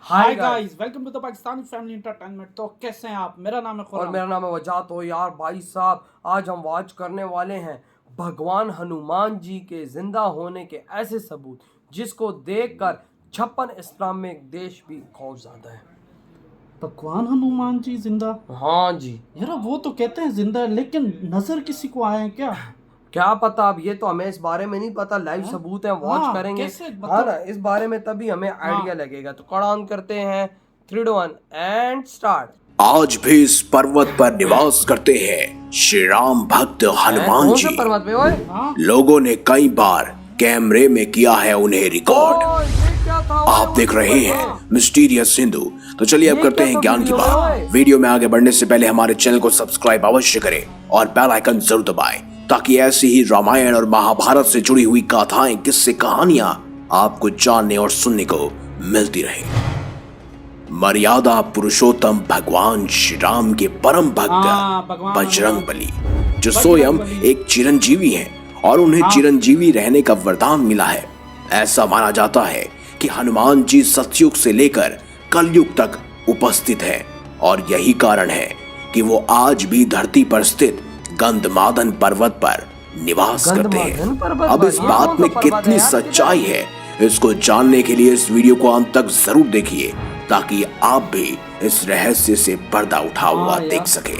Hi guys, welcome to the Pakistani family entertainment. तो कैसे हैं आप? मेरा नाम है खुर्रम और मेरा नाम है वजात। तो यार भाई साहब, आज हम वॉच करने वाले हैं भगवान हनुमान जी के जिंदा होने के ऐसे सबूत जिसको देखकर 56 इस्लामिक देश भी खौफजदा है। भगवान हनुमान जी जिंदा? हाँ जी यार वो तो कहते हैं जिंदा है, लेकिन नजर किसी को आए हैं क्या? क्या पता, अब ये तो हमें इस बारे में नहीं पता। लाइव सबूत है, वॉच हाँ, करेंगे। कैसे हाँ ना, इस बारे में तभी हमें आइडिया लगेगा। तो कड़ान करते हैं 3, 2, 1 एंड स्टार्ट। आज भी इस पर्वत पर निवास करते हैं श्री राम भक्त हनुमान कौन सा जी। पर्वत पे ओए? लोगों ने कई बार कैमरे में किया है उन्हें रिकॉर्ड। ये क्या था? आप देख रहे हैं मिस्टीरियस सिंधु। तो चलिए अब करते हैं ज्ञान की बात। है? वीडियो में आगे बढ़ने से पहले हमारे चैनल को सब्सक्राइब अवश्य करें और बेल आइकन जरूर दबाएं, ताकि ऐसी ही रामायण और महाभारत से जुड़ी हुई गाथाएं, किस्से, कहानियां आपको जानने और सुनने को मिलती रहे। मर्यादा पुरुषोत्तम भगवान श्री राम के परम भक्त बजरंगबली, जो स्वयं एक चिरंजीवी हैं और उन्हें चिरंजीवी रहने का वरदान मिला है। ऐसा माना जाता है कि हनुमान जी सतयुग से लेकर कलयुग तक उपस्थित हैं और यही कारण है कि वो आज भी धरती पर स्थित गंधमादन पर्वत पर निवास करते हैं। अब इस बात में कितनी सच्चाई है, इसको जानने के लिए इस वीडियो को अंत तक जरूर देखिए, ताकि आप भी इस रहस्य से पर्दा उठा हुआ देख सके।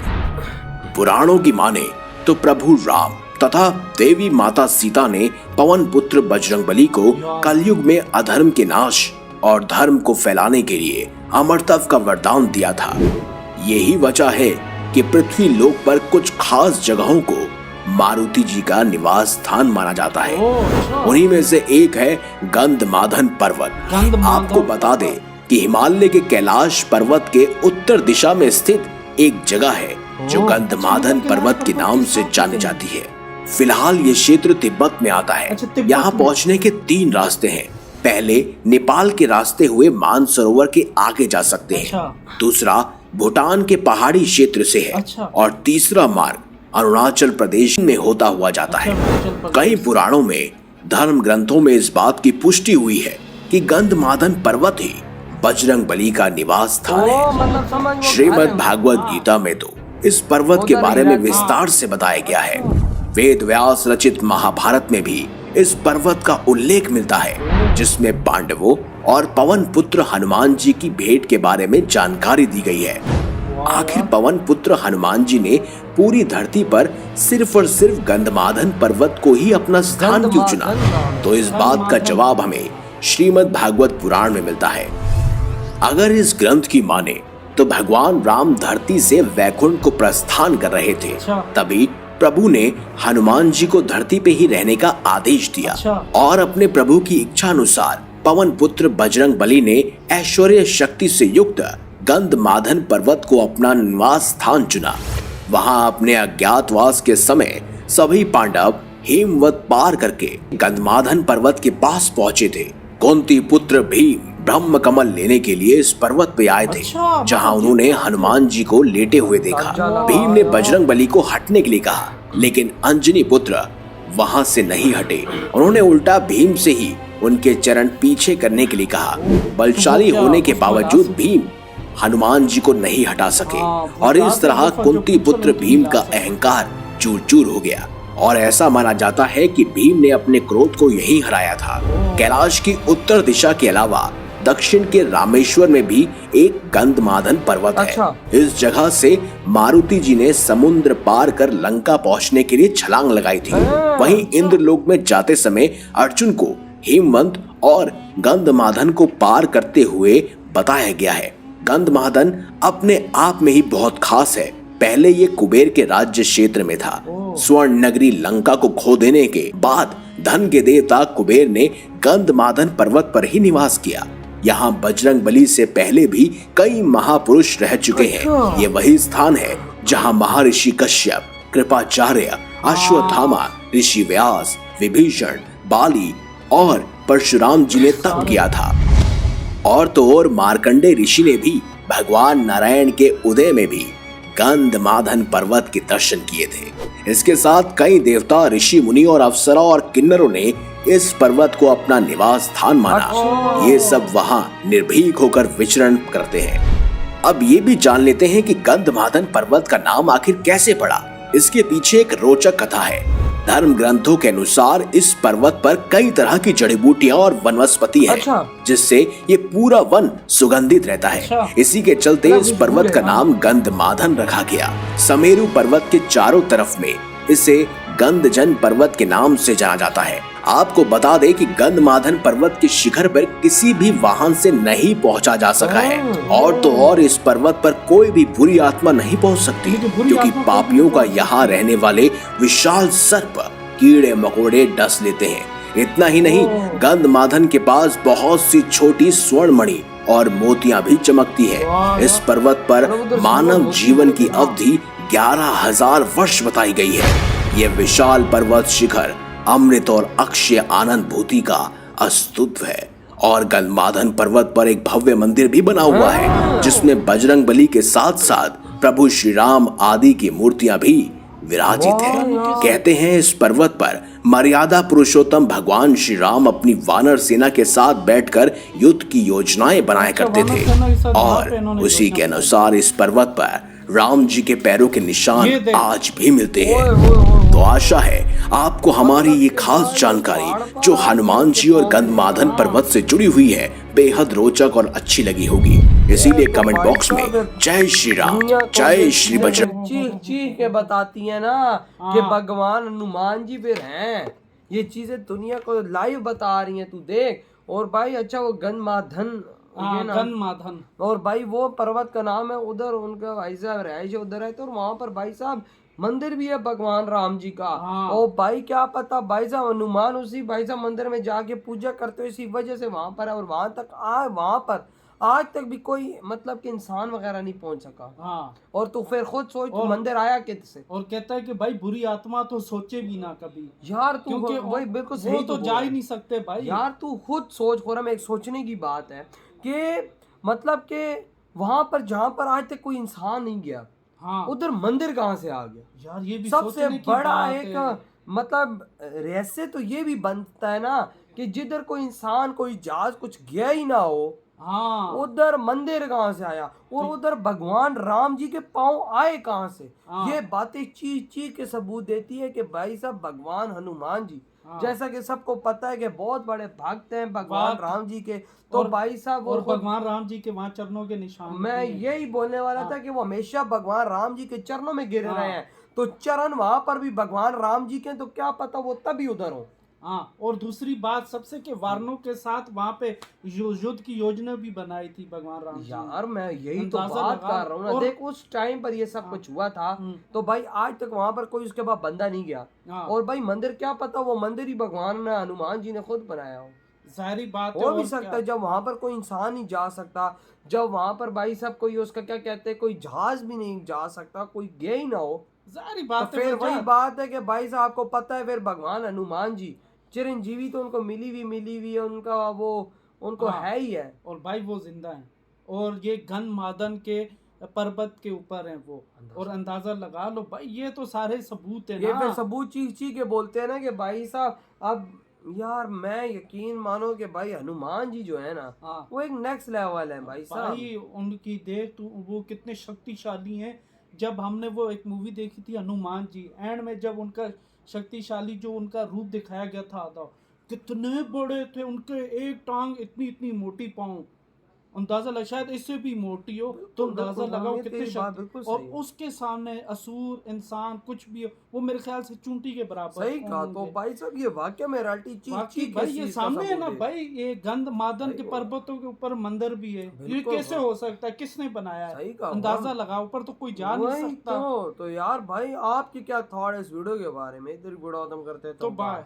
पुराणों की माने तो प्रभु राम तथा देवी माता सीता ने पवन पुत्र बजरंगबली को कलयुग में अधर्म के नाश और धर्म को फैलाने के लिए अमरत्व का वरदान दिया था। यही वजह है कि पृथ्वी लोक पर कुछ खास जगहों को मारुति जी का निवास स्थान माना जाता है। उन्हीं में से एक है गंधमादन पर्वत। आपको बता दें कि हिमालय के कैलाश पर्वत के उत्तर दिशा में स्थित एक जगह है जो गंधमादन पर्वत के नाम से जानी जाती है। फिलहाल ये क्षेत्र तिब्बत में आता है। यहाँ पहुँचने के 3 रास्ते हैं। पहले नेपाल के रास्ते हुए मानसरोवर के आगे जा सकते हैं, दूसरा भूटान के पहाड़ी क्षेत्र से है और तीसरा मार्ग अरुणाचल प्रदेश में होता हुआ जाता है। कई पुराणों में, धर्म ग्रंथों में इस बात की पुष्टि हुई है कि गंधमादन पर्वत ही बजरंगबली का निवास स्थान है। श्रीमद् भागवत गीता में तो इस पर्वत के बारे में विस्तार से बताया गया है। वेद व्यास रचित महाभारत में भी इस पर्वत का उल्लेख मिलता है, जिसमें पांडवों और पवन पुत्र हनुमान जी की भेंट के बारे में जानकारी दी गई है। आखिर पवन पुत्र हनुमान जी ने पूरी धरती पर सिर्फ और सिर्फ गंधमादन पर्वत को ही अपना स्थान क्यों चुना? तो इस बात का जवाब हमें श्रीमद् भागवत पुराण में मिलता है। अगर इस ग्रंथ की माने तो भगवान राम धरती से वैकुंठ को प्रस्थान कर रहे थे, तभी प्रभु ने हनुमान जी को धरती पे ही रहने का आदेश दिया और अपने प्रभु की इच्छा अनुसार पवन पुत्र बजरंगबली ने ऐश्वर्य शक्ति से युक्त गंधमादन पर्वत को अपना निवास स्थान चुना। वहां अपने अज्ञातवास के समय सभी पांडव हिमवत पार करके गंधमादन पर्वत के पास पहुंचे थे। कुंती पुत्र भीम ब्रह्म कमल लेने के लिए इस पर्वत पे आए थे, जहां उन्होंने हनुमान जी को लेटे हुए देखा। भीम ने बजरंगबली को हटने के लिए कहा, लेकिन अंजनी पुत्र वहां से नहीं हटे। उन्होंने उल्टा भीम से ही उनके चरण पीछे करने के लिए कहा। बलशाली होने के बावजूद भीम हनुमान जी को नहीं हटा सके और इस तरह कुंती पुत्र भीम का अहंकार चूर चूर हो गया। और ऐसा माना जाता है कि भीम ने अपने क्रोध को यहीं हराया था। कैलाश की उत्तर दिशा के अलावा दक्षिण के रामेश्वर में भी एक गंधमादन पर्वत है। इस जगह से मारुति जी ने समुद्र पार कर लंका पहुंचने के लिए छलांग लगाई थी। वहीं इंद्रलोक में जाते समय अर्जुन को हिमवंत और गंधमादन को पार करते हुए बताया गया है। गंधमादन अपने आप में ही बहुत खास है। पहले ये कुबेर के राज्य क्षेत्र में था। स्वर्ण नगरी लंका को खो देने के बाद धन के देवता कुबेर ने गंधमादन पर्वत पर ही निवास किया। यहाँ बजरंगबली से पहले भी कई महापुरुष रह चुके हैं। ये वही स्थान है जहाँ महर्षि कश्यप, कृपाचार्य, अश्वत्थामा, ऋषि व्यास, विभीषण, बाली और परशुराम जी ने तप किया था। और तो और मार्कंडे ऋषि ने भी भगवान नारायण के उदय में भी गंधमादन पर्वत के दर्शन किए थे। इसके साथ कई देवता, ऋषि मुनि और अप्सरा और किन्नरों ने इस पर्वत को अपना निवास स्थान माना। ये सब वहाँ निर्भीक होकर विचरण करते हैं। अब ये भी जान लेते हैं कि गंधमादन पर्वत का नाम आखिर कैसे पड़ा। इसके पीछे एक रोचक कथा है। धर्म ग्रंथों के अनुसार इस पर्वत पर कई तरह की जड़ी बूटियां और वनस्पति है, जिससे ये पूरा वन सुगंधित रहता है। इसी के चलते इस पर्वत का नाम गंधमादन रखा गया। समेरु पर्वत के चारों तरफ में इसे गंधजन पर्वत के नाम से जाना जाता है। आपको बता दें कि गंधमादन पर्वत के शिखर पर किसी भी वाहन से नहीं पहुंचा जा सका है, और तो और इस पर्वत पर कोई भी बुरी आत्मा नहीं पहुंच सकती, क्योंकि पापियों का यहाँ रहने वाले विशाल सर्प कीड़े मकोड़े डस लेते हैं। इतना ही नहीं, गंधमादन के पास बहुत सी छोटी स्वर्णमणि और मोतियां भी चमकती है। इस पर्वत पर मानव जीवन की अवधि 11,000 वर्ष बताई गई है। ये विशाल पर्वत शिखर अमृत और अक्षय आनंद भूति का अस्तित्व है। और गंधमादन पर्वत पर एक भव्य मंदिर भी बना हुआ है, जिसमें बजरंग बली के साथ साथ प्रभु श्री राम आदि की मूर्तियां भी विराजित है। कहते हैं इस पर्वत पर मर्यादा पुरुषोत्तम भगवान श्री राम अपनी वानर सेना के साथ बैठकर युद्ध की योजनाएं बनाया करते थे, और उसी के अनुसार इस पर्वत पर राम जी के पैरों के निशान आज भी मिलते हैं। तो आशा है आपको हमारी ये खास जानकारी जो हनुमान जी और गंधमादन पर्वत से जुड़ी हुई है बेहद रोचक और अच्छी लगी होगी। इसीलिए कमेंट बॉक्स में जय श्री राम, जय श्री बजरंग चीख चीख के बताती है ना कि भगवान हनुमान जी फिर हैं। ये चीजें दुनिया को लाइव बता रही हैं, तू देख। और भाई अच्छा वो गंधमादन गंधमादन, और भाई वो पर्वत का नाम है, उधर उनका भाई साहब रहायश उधर है, तो वहां पर भाई साहब मंदिर भी है भगवान राम जी का। और भाई क्या पता भाई साहब हनुमान उसी भाई साहब मंदिर में जाके पूजा करते हो, इसी वजह से वहां पर है। और वहां पर आज तक भी कोई मतलब कि इंसान वगैरह नहीं पहुंच सका। और तू फिर खुद सोच, तू मंदिर आया किससे? और कहता है कि भाई बुरी आत्मा तो सोचे भी ना कभी यार, तू क्योंकि वही बिल्कुल सही, वो तो जा ही नहीं सकते भाई। यार तू खुद सोच, खुरम एक सोचने की बात है कि मतलब के वहां पर जहां पर आज तक कोई इंसान नहीं गया, उधर मंदिर कहाँ से आ गया? यार ये भी सबसे बड़ा एक मतलब रहस्य तो ये भी बनता है ना कि जिधर कोई इंसान कोई जहाज कुछ गया ही ना हो, उधर मंदिर कहाँ से आया? और उधर भगवान राम जी के पांव आए कहाँ से? ये बातें चीज चीज के सबूत देती है कि भाई साहब भगवान हनुमान जी, जैसा कि सबको पता है कि बहुत बड़े भक्त हैं भगवान राम जी के, तो भाई साहब और भगवान राम जी के वहाँ चरणों के निशान। मैं यही बोलने वाला था कि वो हमेशा भगवान राम जी के चरणों में गिर रहे हैं, तो चरण वहां पर भी भगवान राम जी के, तो क्या पता वो तभी उधर हो। और दूसरी बात सबसे के वारणों के साथ वहाँ पे युद्ध की योजना भी बनाई थी भगवान राम जी। यार मैं यही तो बात कर रहा हूँ ना, देख उस टाइम पर ये सब कुछ हुआ था, तो भाई आज तक वहाँ पर कोई उसके बाद बंदा नहीं गया। और भाई मंदिर क्या पता वो मंदिर ही भगवान हनुमान जी ने खुद बनाया हो, सारी बात हो भी सकता है। जब वहां पर कोई इंसान नहीं जा सकता, जब वहां पर भाई साहब कोई उसका क्या कहते हैं कोई जहाज भी नहीं जा सकता, कोई गया ही ना हो, सारी बात तो फिर वही बात है कि भाई साहब आपको पता है फिर भगवान हनुमान जी चिरंजीवी तो उनको मिली हुई है, उनका वो उनको है ही है। और भाई वो जिंदा है, और ये गंधमादन के पर्वत के ऊपर है वो, और अंदाजा लगा लो भाई, ये तो सारे सबूत है ना। ये फिर सबूत चीख चीख के बोलते हैं ना कि भाई साहब अब यार मैं यकीन मानो कि भाई हनुमान जी जो है ना, वो एक नेक्स्ट लेवल है भाई साहब। भाई उनकी देख तू वो कितने शक्तिशाली हैं। जब हमने वो एक मूवी देखी थी हनुमान जी, एंड में जब उनका शक्तिशाली जो उनका रूप दिखाया गया था, कितने बड़े थे उनके, एक टांग इतनी इतनी मोटी, पाँव अंदाजा लगा शायद इससे भी मोटी हो, तो अंदाजा लगाओ कितने शक्ति। और उसके सामने असुर इंसान कुछ भी हो, वो मेरे ख्याल से चूंटी के बराबर। सही कहा। तो भाई साहब ये वाकई में रियलिटी चीज भाई ये सामने है ना भाई, ये गंधमादन के पर्वतों के ऊपर मंदिर भी है, ये कैसे हो सकता है? किसने बनाया है? अंदाजा लगाओ, ऊपर तो कोई जा नहीं सकता। तो यार भाई आपकी क्या थॉट है इस वीडियो के बारे में? इधर वीडियो खत्म करते हैं तो बाय।